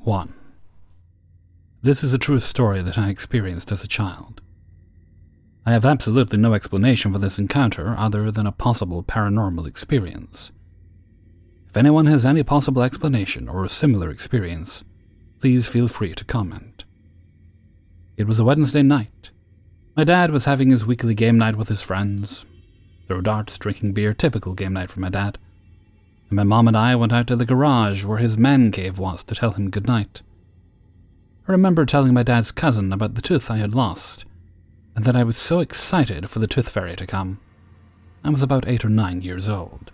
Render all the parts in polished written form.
1. This is a true story that I experienced as a child. I have absolutely no explanation for this encounter other than a possible paranormal experience. If anyone has any possible explanation or a similar experience, please feel free to comment. It was a Wednesday night. My dad was having his weekly game night with his friends. Throw darts, drinking beer, typical game night for my dad. And my mom and I went out to the garage where his man cave was to tell him goodnight. I remember telling my dad's cousin about the tooth I had lost, and that I was so excited for the tooth fairy to come. I was about 8 or 9 years old.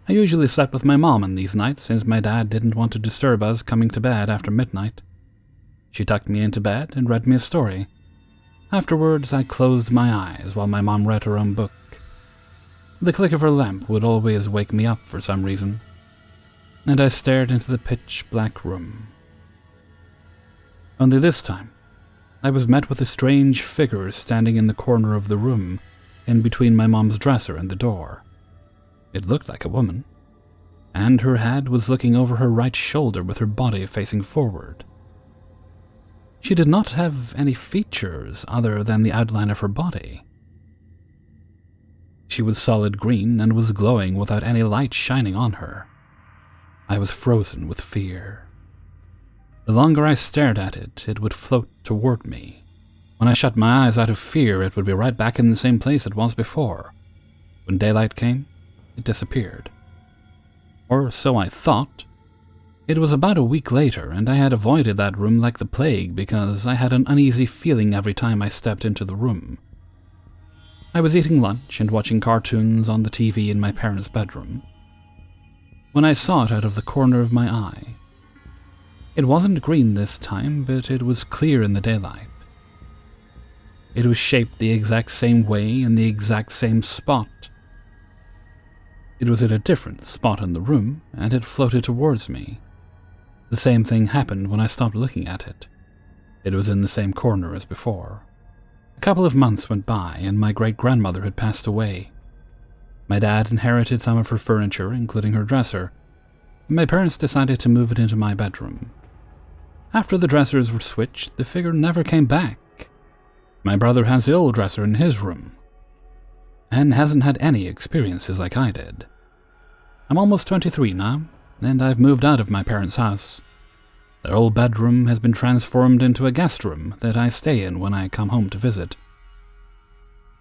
I usually slept with my mom on these nights since my dad didn't want to disturb us coming to bed after midnight. She tucked me into bed and read me a story. Afterwards, I closed my eyes while my mom read her own book. The click of her lamp would always wake me up for some reason, and I stared into the pitch-black room. Only this time, I was met with a strange figure standing in the corner of the room, in between my mom's dresser and the door. It looked like a woman, and her head was looking over her right shoulder with her body facing forward. She did not have any features other than the outline of her body. She was solid green and was glowing without any light shining on her. I was frozen with fear. The longer I stared at it, it would float toward me. When I shut my eyes out of fear, it would be right back in the same place it was before. When daylight came, it disappeared. Or so I thought. It was about a week later, and I had avoided that room like the plague because I had an uneasy feeling every time I stepped into the room. I was eating lunch and watching cartoons on the TV in my parents' bedroom when I saw it out of the corner of my eye. It wasn't green this time, but it was clear in the daylight. It was shaped the exact same way in the exact same spot. It was at a different spot in the room, and it floated towards me. The same thing happened when I stopped looking at it. It was in the same corner as before. A couple of months went by, and my great-grandmother had passed away. My dad inherited some of her furniture, including her dresser, and my parents decided to move it into my bedroom. After the dressers were switched, the figure never came back. My brother has the old dresser in his room, and hasn't had any experiences like I did. I'm almost 23 now, and I've moved out of my parents' house. Their old bedroom has been transformed into a guest room that I stay in when I come home to visit.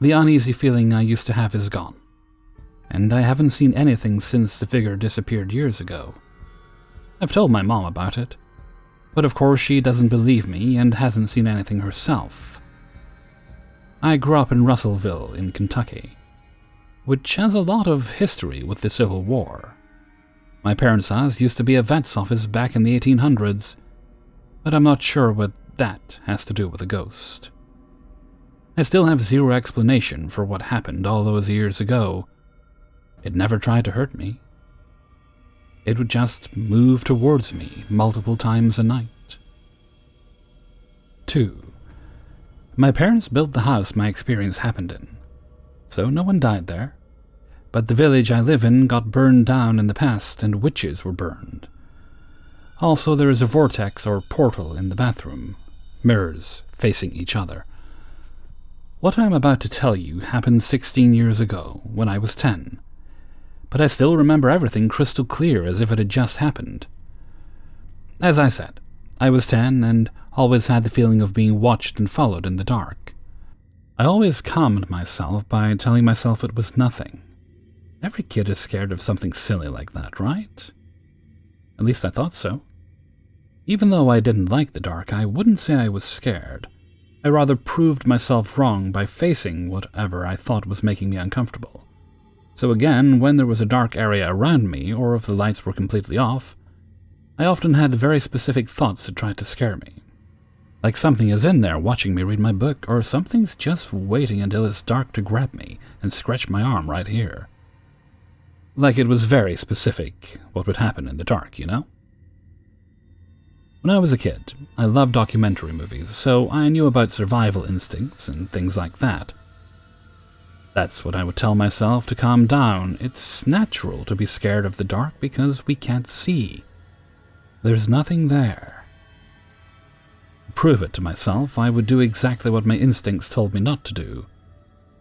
The uneasy feeling I used to have is gone, and I haven't seen anything since the figure disappeared years ago. I've told my mom about it, but of course she doesn't believe me and hasn't seen anything herself. I grew up in Russellville in Kentucky, which has a lot of history with the Civil War. My parents' house used to be a vet's office back in the 1800s, but I'm not sure what that has to do with a ghost. I still have zero explanation for what happened all those years ago. It never tried to hurt me. It would just move towards me multiple times a night. 2. My parents built the house my experience happened in, so no one died there. But the village I live in got burned down in the past, and witches were burned. Also, there is a vortex or portal in the bathroom, mirrors facing each other. What I am about to tell you happened 16 years ago, when I was 10, but I still remember everything crystal clear as if it had just happened. As I said, I was 10 and always had the feeling of being watched and followed in the dark. I always calmed myself by telling myself it was nothing. Every kid is scared of something silly like that, right? At least I thought so. Even though I didn't like the dark, I wouldn't say I was scared. I rather proved myself wrong by facing whatever I thought was making me uncomfortable. So again, when there was a dark area around me, or if the lights were completely off, I often had very specific thoughts that tried to scare me. Like something is in there watching me read my book, or something's just waiting until it's dark to grab me and scratch my arm right here. Like it was very specific what would happen in the dark, you know? When I was a kid, I loved documentary movies, so I knew about survival instincts and things like that. That's what I would tell myself to calm down. It's natural to be scared of the dark because we can't see. There's nothing there. To prove it to myself, I would do exactly what my instincts told me not to do.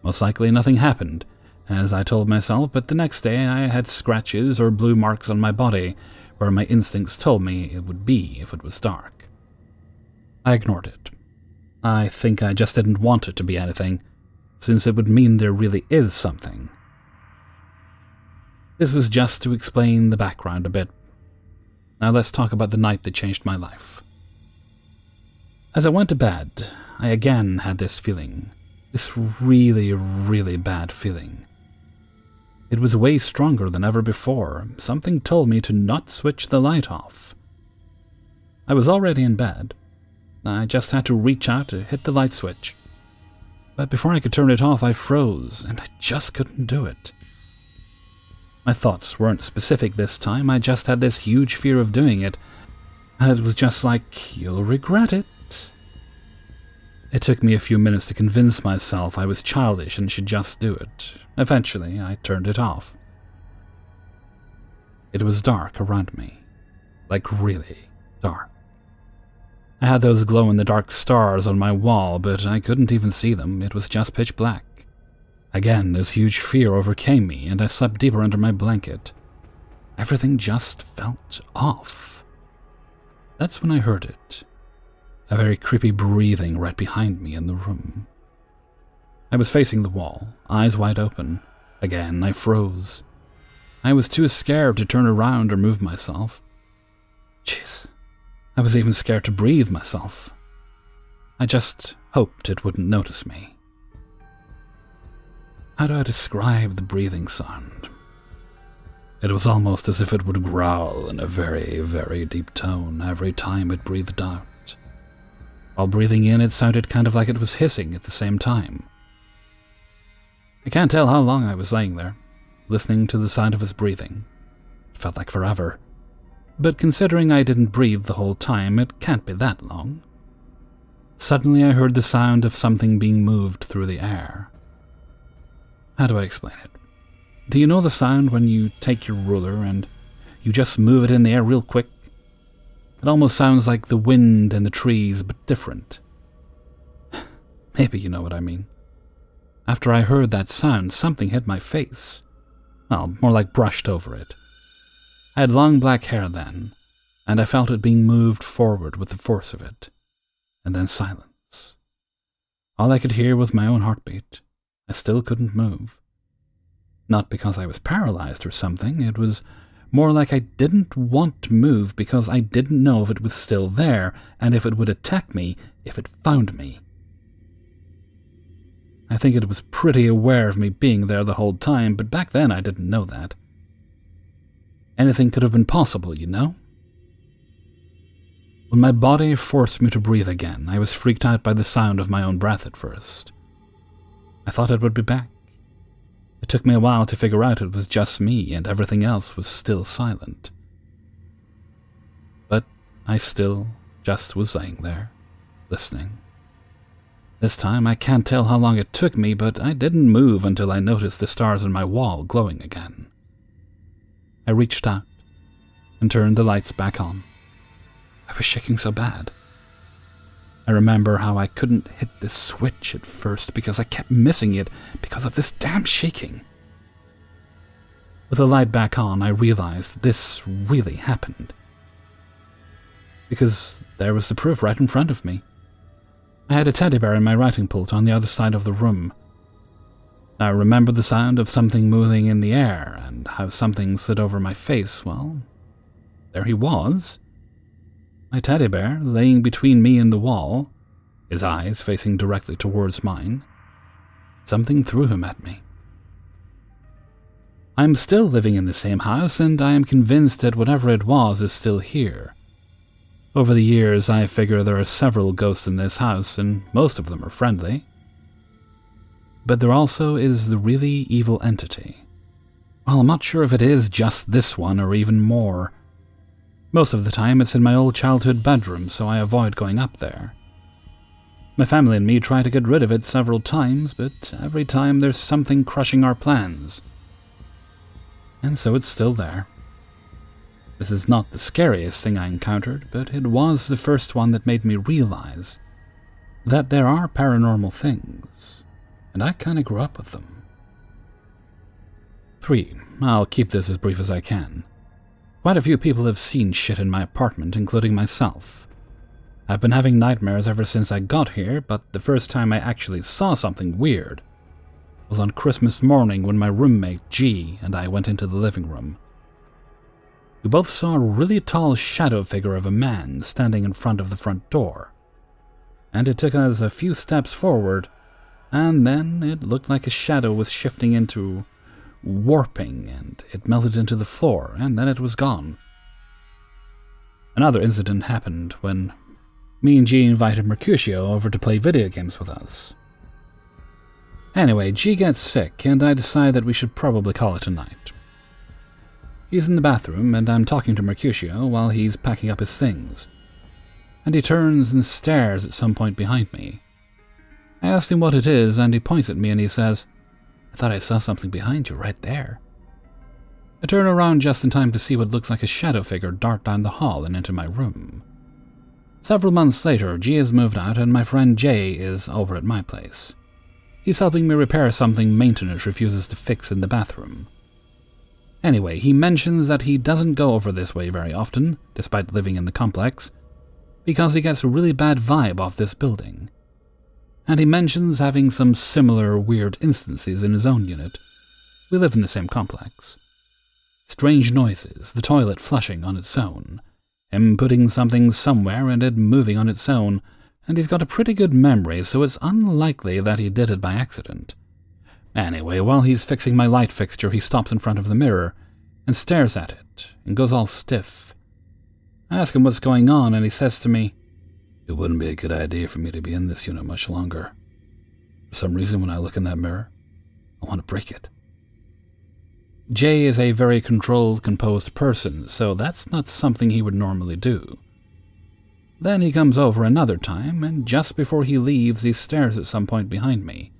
Most likely nothing happened, as I told myself, but the next day I had scratches or blue marks on my body where my instincts told me it would be if it was dark. I ignored it. I think I just didn't want it to be anything, since it would mean there really is something. This was just to explain the background a bit. Now let's talk about the night that changed my life. As I went to bed, I again had this feeling. This really, really bad feeling. It was way stronger than ever before. Something told me to not switch the light off. I was already in bed. I just had to reach out to hit the light switch. But before I could turn it off, I froze, and I just couldn't do it. My thoughts weren't specific this time. I just had this huge fear of doing it, and it was just like, you'll regret it. It took me a few minutes to convince myself I was childish and should just do it. Eventually, I turned it off. It was dark around me. Like really dark. I had those glow-in-the-dark stars on my wall, but I couldn't even see them. It was just pitch black. Again, this huge fear overcame me, and I slept deeper under my blanket. Everything just felt off. That's when I heard it. A very creepy breathing right behind me in the room. I was facing the wall, eyes wide open. Again, I froze. I was too scared to turn around or move myself. Jeez, I was even scared to breathe myself. I just hoped it wouldn't notice me. How do I describe the breathing sound? It was almost as if it would growl in a very, very deep tone every time it breathed out. While breathing in, it sounded kind of like it was hissing at the same time. I can't tell how long I was laying there, listening to the sound of his breathing. It felt like forever. But considering I didn't breathe the whole time, it can't be that long. Suddenly I heard the sound of something being moved through the air. How do I explain it? Do you know the sound when you take your ruler and you just move it in the air real quick? It almost sounds like the wind and the trees, but different. Maybe you know what I mean. After I heard that sound, something hit my face. Well, more like brushed over it. I had long black hair then, and I felt it being moved forward with the force of it. And then silence. All I could hear was my own heartbeat. I still couldn't move. Not because I was paralyzed or something, it was more like I didn't want to move because I didn't know if it was still there and if it would attack me if it found me. I think it was pretty aware of me being there the whole time, but back then I didn't know that. Anything could have been possible, you know? When my body forced me to breathe again, I was freaked out by the sound of my own breath at first. I thought it would be back. It took me a while to figure out it was just me and everything else was still silent. But I still just was laying there, listening. This time I can't tell how long it took me, but I didn't move until I noticed the stars on my wall glowing again. I reached out and turned the lights back on. I was shaking so bad. I remember how I couldn't hit the switch at first because I kept missing it because of this damn shaking. With the light back on, I realized this really happened. Because there was the proof right in front of me. I had a teddy bear in my writing pult on the other side of the room. I remember the sound of something moving in the air and how something slid over my face. Well, there he was. My teddy bear laying between me and the wall, his eyes facing directly towards mine. Something threw him at me. I am still living in the same house, and I am convinced that whatever it was is still here. Over the years, I figure there are several ghosts in this house, and most of them are friendly. But there also is the really evil entity. Well, I'm not sure if it is just this one or even more. Most of the time it's in my old childhood bedroom, so I avoid going up there. My family and me try to get rid of it several times, but every time there's something crushing our plans. And so it's still there. This is not the scariest thing I encountered, but it was the first one that made me realize that there are paranormal things, and I kinda grew up with them. 3. I'll keep this as brief as I can. Quite a few people have seen shit in my apartment, including myself. I've been having nightmares ever since I got here, but the first time I actually saw something weird was on Christmas morning when my roommate, G, and I went into the living room. We both saw a really tall shadow figure of a man standing in front of the front door, and it took us a few steps forward, and then it looked like a shadow was shifting into warping, and it melted into the floor, and then it was gone. Another incident happened when me and G invited Mercutio over to play video games with us. Anyway, G gets sick, and I decide that we should probably call it a night. He's in the bathroom, and I'm talking to Mercutio while he's packing up his things, and he turns and stares at some point behind me. I asked him what it is, and he points at me and he says, "I thought I saw something behind you right there." I turn around just in time to see what looks like a shadow figure dart down the hall and into my room. Several months later, G has moved out and my friend Jay is over at my place. He's helping me repair something maintenance refuses to fix in the bathroom. Anyway, he mentions that he doesn't go over this way very often, despite living in the complex, because he gets a really bad vibe off this building. And he mentions having some similar weird instances in his own unit. We live in the same complex. Strange noises, the toilet flushing on its own, him putting something somewhere and it moving on its own, and he's got a pretty good memory, so it's unlikely that he did it by accident. Anyway, while he's fixing my light fixture, he stops in front of the mirror and stares at it and goes all stiff. I ask him what's going on, and he says to me, "It wouldn't be a good idea for me to be in this unit much longer. For some reason, when I look in that mirror, I want to break it." Jay is a very controlled, composed person, so that's not something he would normally do. Then he comes over another time, and just before he leaves, he stares at some point behind me.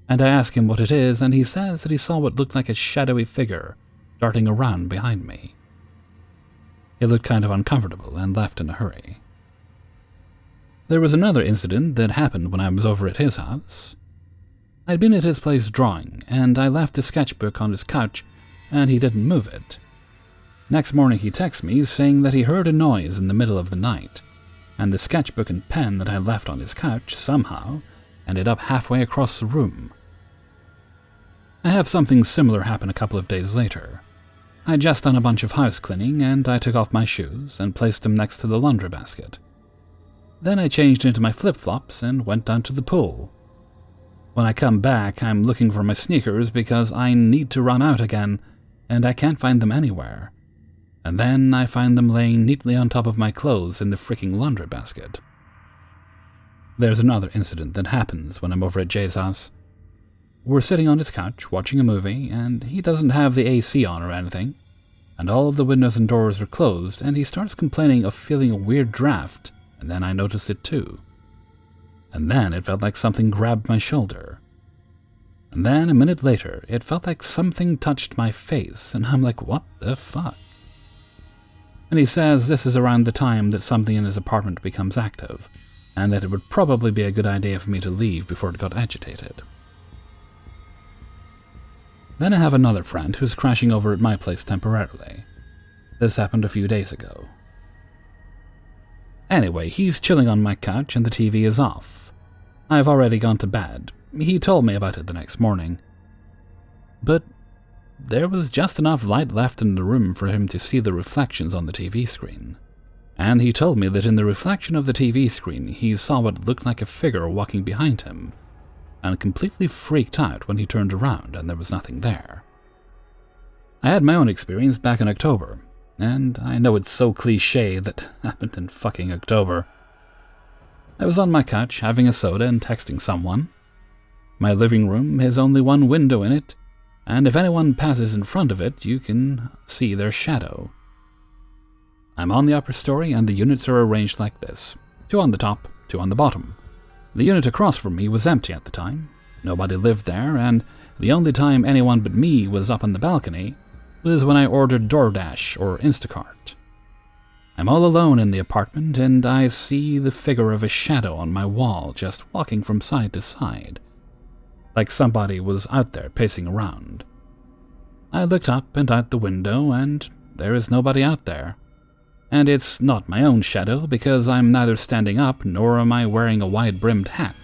And I ask him what it is, and he says that he saw what looked like a shadowy figure darting around behind me. He looked kind of uncomfortable and left in a hurry. There was another incident that happened when I was over at his house. I'd been at his place drawing, and I left the sketchbook on his couch, and he didn't move it. Next morning he texts me saying that he heard a noise in the middle of the night, and the sketchbook and pen that I left on his couch somehow ended up halfway across the room. I have something similar happen a couple of days later. I'd just done a bunch of house cleaning, and I took off my shoes and placed them next to the laundry basket. Then I changed into my flip-flops and went down to the pool. When I come back, I'm looking for my sneakers because I need to run out again, and I can't find them anywhere. And then I find them laying neatly on top of my clothes in the freaking laundry basket. There's another incident that happens when I'm over at Jay's house. We're sitting on his couch watching a movie, and he doesn't have the AC on or anything, and all of the windows and doors are closed, and he starts complaining of feeling a weird draft, and then I noticed it too. And then it felt like something grabbed my shoulder. And then a minute later, it felt like something touched my face, and I'm like, what the fuck? And he says this is around the time that something in his apartment becomes active, and that it would probably be a good idea for me to leave before it got agitated. Then I have another friend who's crashing over at my place temporarily. This happened a few days ago. Anyway, he's chilling on my couch and the TV is off. I've already gone to bed. He told me about it the next morning. But there was just enough light left in the room for him to see the reflections on the TV screen. And he told me that in the reflection of the TV screen, he saw what looked like a figure walking behind him, and completely freaked out when he turned around and there was nothing there. I had my own experience back in October, and I know it's so cliché that happened in fucking October. I was on my couch having a soda and texting someone. My living room has only one window in it, and if anyone passes in front of it, you can see their shadow. I'm on the upper story, and the units are arranged like this: 2 on the top, 2 on the bottom. The unit across from me was empty at the time. Nobody lived there, and the only time anyone but me was up on the balcony was when I ordered DoorDash or Instacart. I'm all alone in the apartment, and I see the figure of a shadow on my wall just walking from side to side, like somebody was out there pacing around. I looked up and out the window, and there is nobody out there. And it's not my own shadow, because I'm neither standing up nor am I wearing a wide-brimmed hat.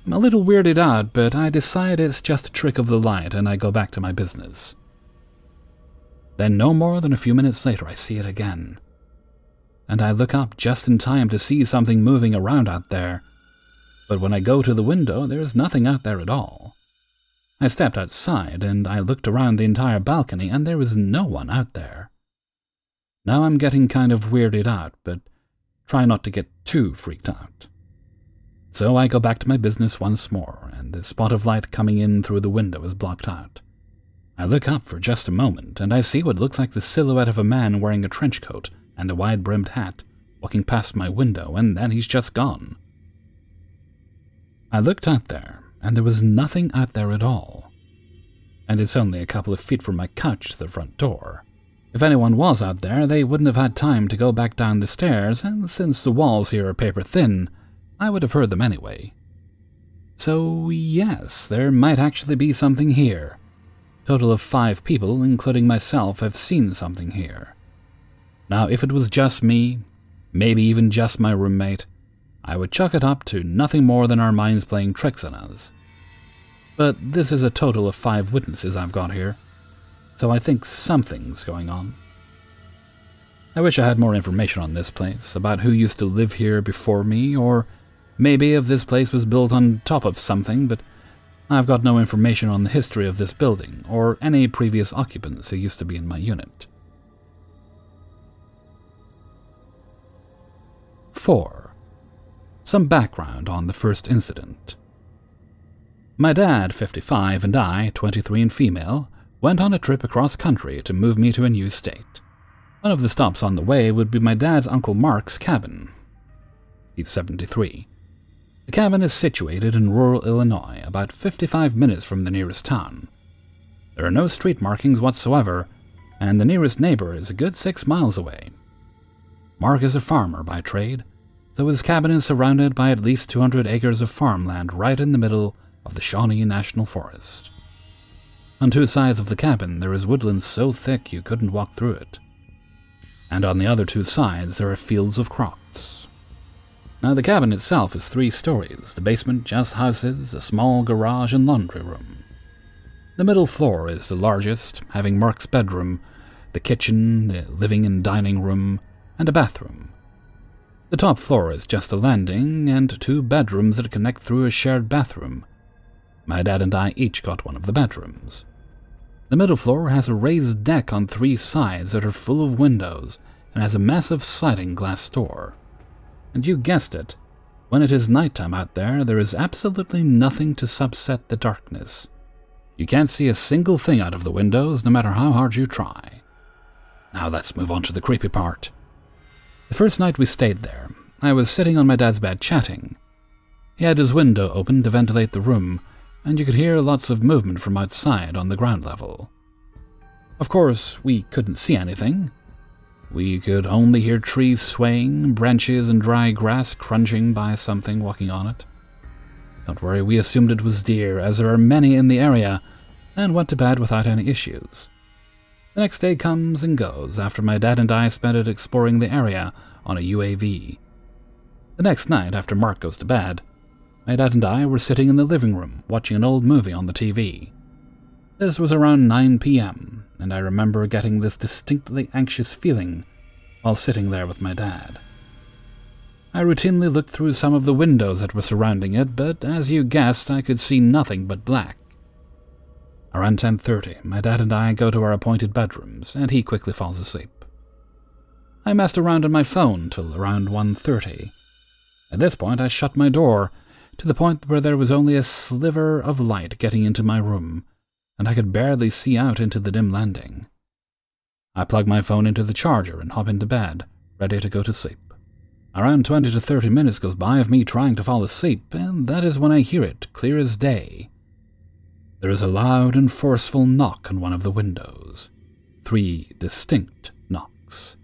I'm a little weirded out, but I decide it's just a trick of the light and I go back to my business. Then no more than a few minutes later I see it again. And I look up just in time to see something moving around out there. But when I go to the window, there's nothing out there at all. I stepped outside and I looked around the entire balcony and there was no one out there. Now I'm getting kind of weirded out, but try not to get too freaked out. So I go back to my business once more, and the spot of light coming in through the window is blocked out. I look up for just a moment, and I see what looks like the silhouette of a man wearing a trench coat and a wide-brimmed hat walking past my window, and then he's just gone. I looked out there, and there was nothing out there at all. And it's only a couple of feet from my couch to the front door. If anyone was out there, they wouldn't have had time to go back down the stairs, and since the walls here are paper-thin, I would have heard them anyway. So yes, there might actually be something here. Total of 5 people, including myself, have seen something here. Now, if it was just me, maybe even just my roommate, I would chalk it up to nothing more than our minds playing tricks on us. But this is a total of 5 witnesses I've got here, so I think something's going on. I wish I had more information on this place, about who used to live here before me, or maybe if this place was built on top of something, but I've got no information on the history of this building, or any previous occupants who used to be in my unit. 4. Some background on the first incident. My dad, 55, and I, 23 and female, went on a trip across country to move me to a new state. One of the stops on the way would be my dad's Uncle Mark's cabin. He's 73. The cabin is situated in rural Illinois, about 55 minutes from the nearest town. There are no street markings whatsoever, and the nearest neighbor is a good 6 miles away. Mark is a farmer by trade, so his cabin is surrounded by at least 200 acres of farmland right in the middle of the Shawnee National Forest. On 2 sides of the cabin there is woodland so thick you couldn't walk through it. And on the other 2 sides there are fields of crops. Now the cabin itself is 3 stories, the basement just houses a small garage and laundry room. The middle floor is the largest, having Mark's bedroom, the kitchen, the living and dining room, and a bathroom. The top floor is just a landing and 2 bedrooms that connect through a shared bathroom. My dad and I each got one of the bedrooms. The middle floor has a raised deck on 3 sides that are full of windows and has a massive sliding glass door. And you guessed it, when it is nighttime out there is absolutely nothing to subset the darkness. You can't see a single thing out of the windows, no matter how hard you try. Now let's move on to the creepy part. The first night we stayed there, I was sitting on my dad's bed chatting. He had his window open to ventilate the room, and you could hear lots of movement from outside on the ground level. Of course, we couldn't see anything. We could only hear trees swaying, branches and dry grass crunching by something walking on it. Don't worry, we assumed it was deer, as there are many in the area, and went to bed without any issues. The next day comes and goes after my dad and I spent it exploring the area on a UAV. The next night, after Mark goes to bed, my dad and I were sitting in the living room watching an old movie on the TV. This was around 9 p.m., and I remember getting this distinctly anxious feeling while sitting there with my dad. I routinely looked through some of the windows that were surrounding it, but as you guessed, I could see nothing but black. Around 10:30, my dad and I go to our appointed bedrooms, and he quickly falls asleep. I messed around on my phone till around 1:30. At this point, I shut my door, to the point where there was only a sliver of light getting into my room, and I could barely see out into the dim landing. I plug my phone into the charger and hop into bed, ready to go to sleep. Around 20 to 30 minutes goes by of me trying to fall asleep, and that is when I hear it, clear as day. there is a loud and forceful knock on one of the windows. 3 distinct knocks.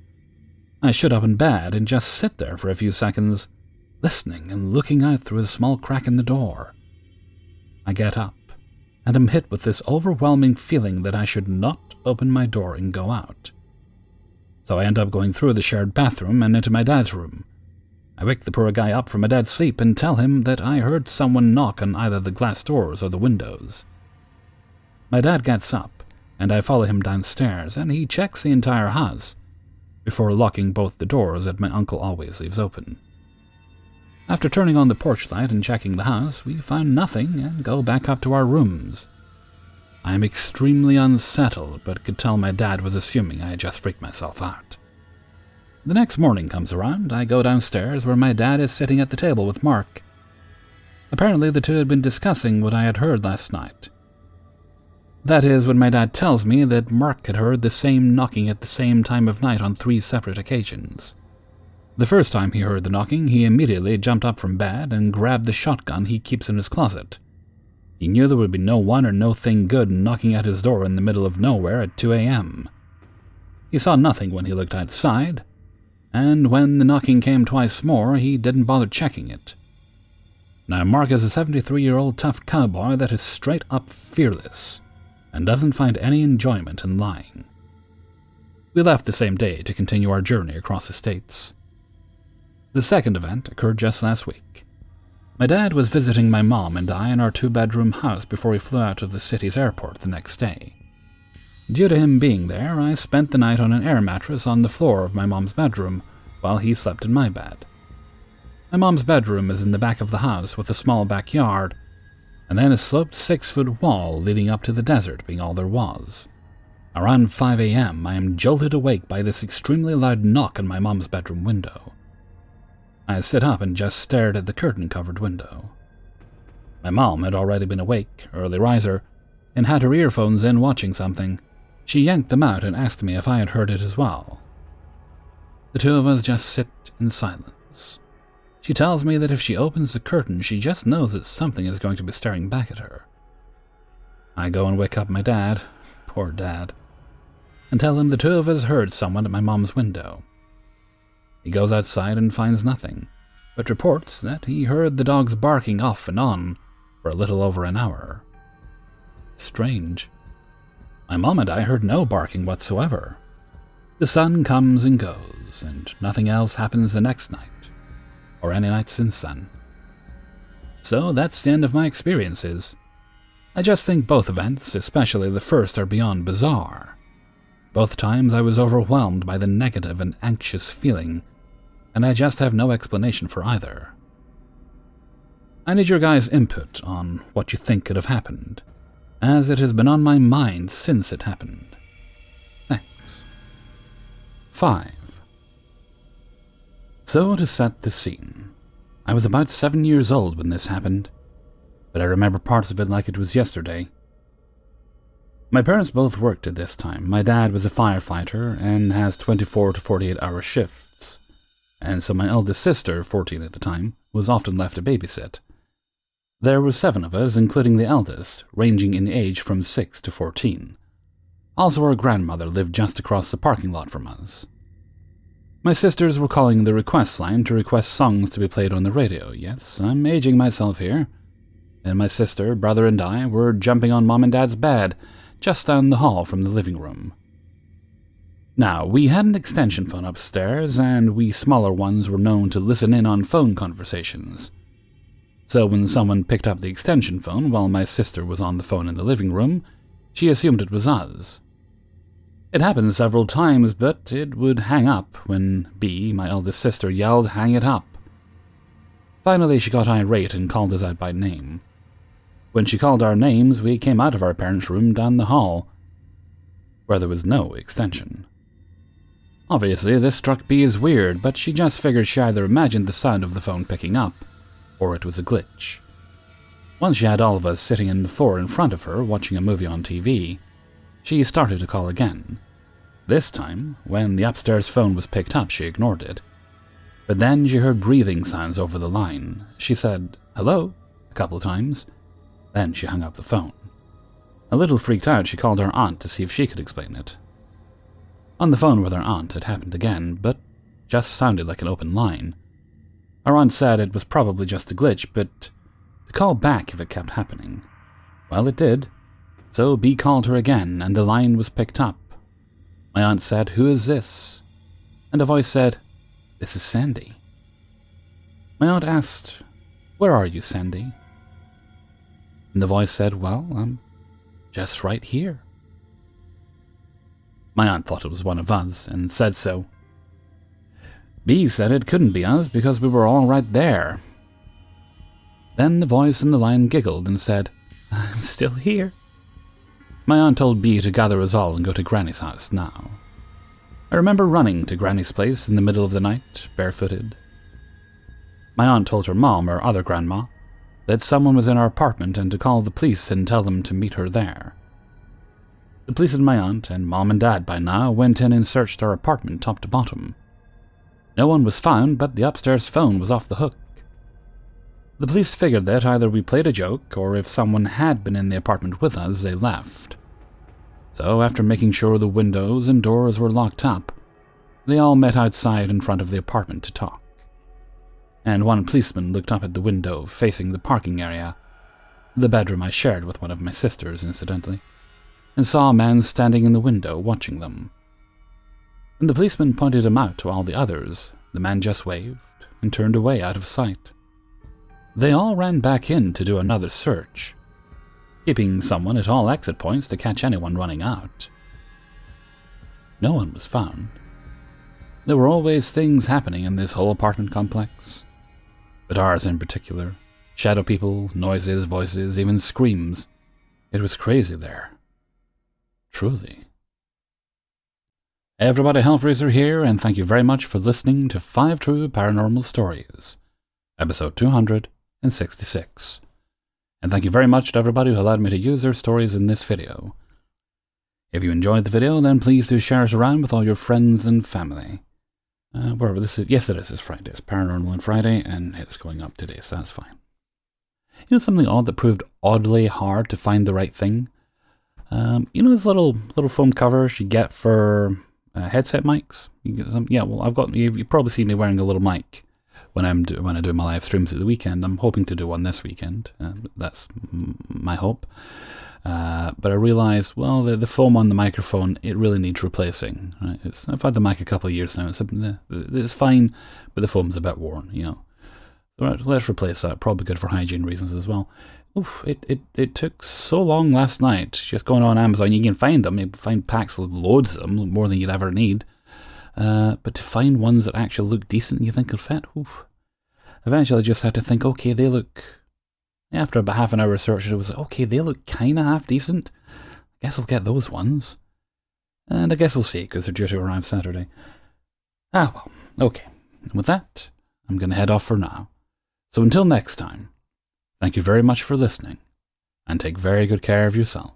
I should up in bed and just sit there for a few seconds, listening and looking out through a small crack in the door. I get up and am hit with this overwhelming feeling that I should not open my door and go out. So I end up going through the shared bathroom and into my dad's room. I wake the poor guy up from a dead sleep and tell him that I heard someone knock on either the glass doors or the windows. My dad gets up, and I follow him downstairs, and he checks the entire house before locking both the doors that my uncle always leaves open. After turning on the porch light and checking the house, we find nothing and go back up to our rooms. I am extremely unsettled, but could tell my dad was assuming I had just freaked myself out. The next morning comes around. I go downstairs where my dad is sitting at the table with Mark. Apparently the two had been discussing what I had heard last night. That is when my dad tells me that Mark had heard the same knocking at the same time of night on 3 separate occasions. The first time he heard the knocking, he immediately jumped up from bed and grabbed the shotgun he keeps in his closet. He knew there would be no one or no thing good knocking at his door in the middle of nowhere at 2 a.m. He saw nothing when he looked outside, and when the knocking came twice more, he didn't bother checking it. Now, Mark is a 73-year-old tough cowboy that is straight up fearless and doesn't find any enjoyment in lying. We left the same day to continue our journey across the states. The second event occurred just last week. My dad was visiting my mom and I in our 2-bedroom house before he flew out of the city's airport the next day. Due to him being there, I spent the night on an air mattress on the floor of my mom's bedroom while he slept in my bed. My mom's bedroom is in the back of the house with a small backyard, and then a sloped 6-foot wall leading up to the desert being all there was. Around 5 a.m., I am jolted awake by this extremely loud knock on my mom's bedroom window. I sit up and just stared at the curtain-covered window. My mom had already been awake, early riser, and had her earphones in watching something. She yanked them out and asked me if I had heard it as well. The two of us just sit in silence. She tells me that if she opens the curtain, she just knows that something is going to be staring back at her. I go and wake up my dad, poor dad, and tell him the two of us heard someone at my mom's window. He goes outside and finds nothing, but reports that he heard the dogs barking off and on for a little over an hour. Strange. My mom and I heard no barking whatsoever. The sun comes and goes, and nothing else happens the next night, or any night since then. So that's the end of my experiences. I just think both events, especially the first, are beyond bizarre. Both times I was overwhelmed by the negative and anxious feeling, and I just have no explanation for either. I need your guys' input on what you think could have happened, as it has been on my mind since it happened. Thanks. 5. So to set the scene, I was about 7 years old when this happened, but I remember parts of it like it was yesterday. My parents both worked at this time. My dad was a firefighter and has 24 to 48-hour shifts, and so my eldest sister, 14 at the time, was often left to babysit. There were 7 of us, including the eldest, ranging in age from 6 to 14. Also, our grandmother lived just across the parking lot from us. My sisters were calling the request line to request songs to be played on the radio. Yes, I'm aging myself here. And my sister, brother, and I were jumping on Mom and Dad's bed, just down the hall from the living room. Now, we had an extension phone upstairs, and we smaller ones were known to listen in on phone conversations. So when someone picked up the extension phone while my sister was on the phone in the living room, she assumed it was us. It happened several times, but it would hang up when B, my eldest sister, yelled, "Hang it up." Finally, she got irate and called us out by name. When she called our names, we came out of our parents' room down the hall, where there was no extension. Obviously, this struck B as weird, but she just figured she either imagined the sound of the phone picking up, or it was a glitch. Once she had all of us sitting on the floor in front of her, watching a movie on TV, she started to call again. This time, when the upstairs phone was picked up, she ignored it. But then she heard breathing sounds over the line. She said, "Hello?" a couple times. Then she hung up the phone. A little freaked out, she called her aunt to see if she could explain it. On the phone with her aunt, it happened again, but just sounded like an open line. Our aunt said it was probably just a glitch, but to call back if it kept happening. Well, it did. So B called her again, and the line was picked up. My aunt said, "Who is this?" And a voice said, "This is Sandy." My aunt asked, "Where are you, Sandy?" And the voice said, "Well, I'm just right here." My aunt thought it was one of us, and said so. B said it couldn't be us because we were all right there. Then the voice in the line giggled and said, "I'm still here." My aunt told B to gather us all and go to Granny's house now. I remember running to Granny's place in the middle of the night, barefooted. My aunt told her mom, or other grandma, that someone was in our apartment and to call the police and tell them to meet her there. The police and my aunt, and mom and dad by now, went in and searched our apartment top to bottom. No one was found, but the upstairs phone was off the hook. The police figured that either we played a joke, or if someone had been in the apartment with us, they left. So after making sure the windows and doors were locked up, they all met outside in front of the apartment to talk. And one policeman looked up at the window facing the parking area, the bedroom I shared with one of my sisters, incidentally, and saw a man standing in the window watching them. When the policeman pointed him out to all the others, the man just waved and turned away out of sight. They all ran back in to do another search, keeping someone at all exit points to catch anyone running out. No one was found. There were always things happening in this whole apartment complex, but ours in particular. Shadow people, noises, voices, even screams. It was crazy there. Truly. Hey everybody, Hellfreezer here, and thank you very much for listening to 5 True Paranormal Stories, episode 266. And thank you very much to everybody who allowed me to use their stories in this video. If you enjoyed the video, then please do share it around with all your friends and family. Wherever this is, yes it is, it's Friday. It's Paranormal on Friday, and it's going up today, so that's fine. You know something odd that proved oddly hard to find the right thing? You know those little foam covers you get for headset mics? You get some, yeah, well, I've got, you probably see me wearing a little mic when I do my live streams at the weekend. I'm hoping to do one this weekend. That's my hope. But I realized, well, the foam on the microphone, it really needs replacing. Right? I've had the mic a couple of years now. It's fine, but the foam's a bit worn, you know. So let's replace that. Probably good for hygiene reasons as well. Oof, it took so long last night, just going on Amazon. You can find them. You can find packs with loads of them, more than you'd ever need. But to find ones that actually look decent and you think will fit, oof. Eventually I just had to think, okay, they look... After about half an hour research, it was like, okay, they look kind of half decent. I guess I'll get those ones. And I guess we'll see, because they're due to arrive Saturday. Ah, well, okay. And with that, I'm going to head off for now. So until next time, thank you very much for listening, and take very good care of yourself.